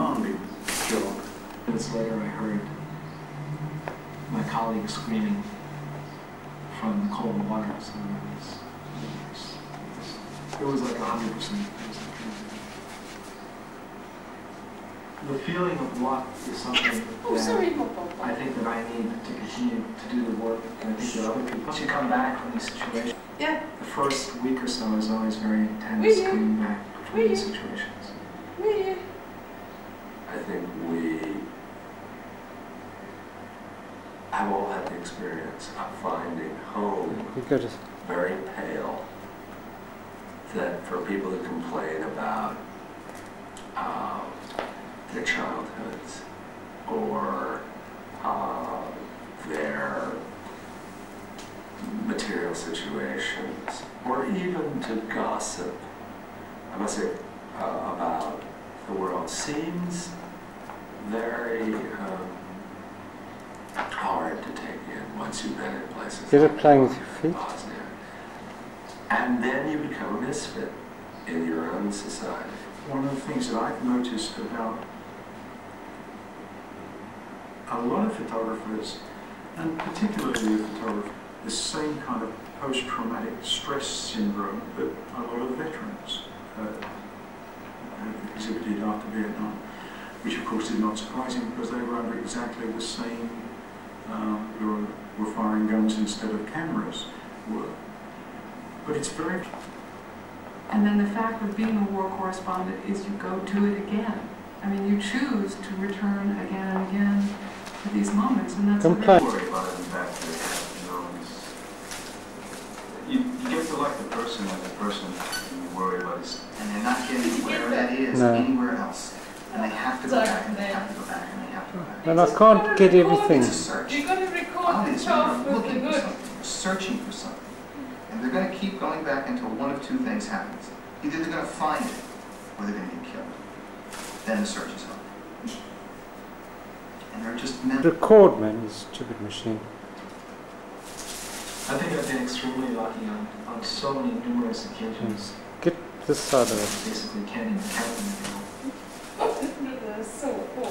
demanding job. Minutes later, I heard my colleague screaming from the cold water. So it was like 100%. The feeling of luck is something that I think that I need to continue to do the work, and I think that other people. Once you come back from these situations, the first week or so is always very intense coming back from these situations. I think we have all had the experience of finding home very pale. That for people who complain about their childhoods or their material situations, or even to gossip, I must say, about the world, seems very hard to take in once you've been in places You're like playing with your feet. Bosnia. And then you become a misfit in your own society. One of the things that I've noticed about a lot of photographers, and particularly the photographer, the same kind of post-traumatic stress syndrome that a lot of veterans have exhibited after Vietnam, which of course is not surprising because they were under exactly the same, were firing guns instead of cameras. But it's very... And then the fact of being a war correspondent is you go to it again. I mean, you choose to return again and again to these moments, and that's worry about it. In fact, you get to like the person, and the person you worry about is, and they're not getting whatever that is anywhere else, and they have to go back, and they have to go back, and they have to go back. And I can't get everything. You've got to record the stuff with the good. Searching for something. And they're going to keep going back until one of two things happens. Either they're going to find it, or they're going to get killed. Then the search is over. And they're just meant... Record, man, you stupid machine. I think I've been extremely lucky on so many numerous occasions. Get this side of it. Basically can't even count them anymore.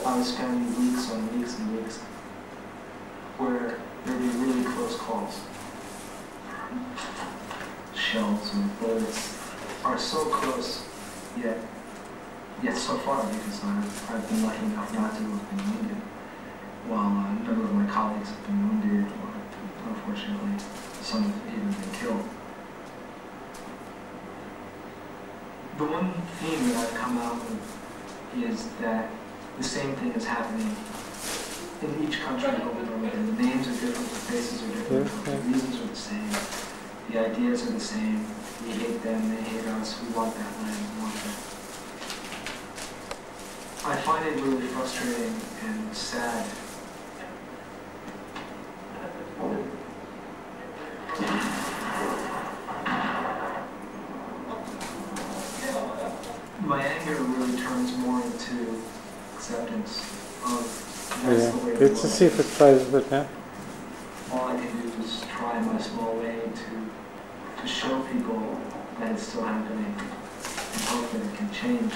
I was spending weeks on weeks and weeks where there'd be really close calls. Shells and bullets are so close, yet so far, because I've been lucky enough not to have been wounded, while a number of my colleagues have been wounded, or unfortunately, some have even been killed. The one theme that I've come out with is that the same thing is happening in each country over and over again. The names are different, the faces are different, the reasons are the same, the ideas are the same. We hate them, they hate us, we want that land, we want that. I find it really frustrating and sad. My anger really turns more into acceptance of that's the way it Let's see if it plays a bit now. All I can do is try in my small way to show people that it's still happening and hope that it can change.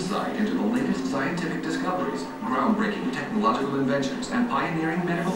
insight into the latest scientific discoveries, groundbreaking technological inventions, and pioneering medical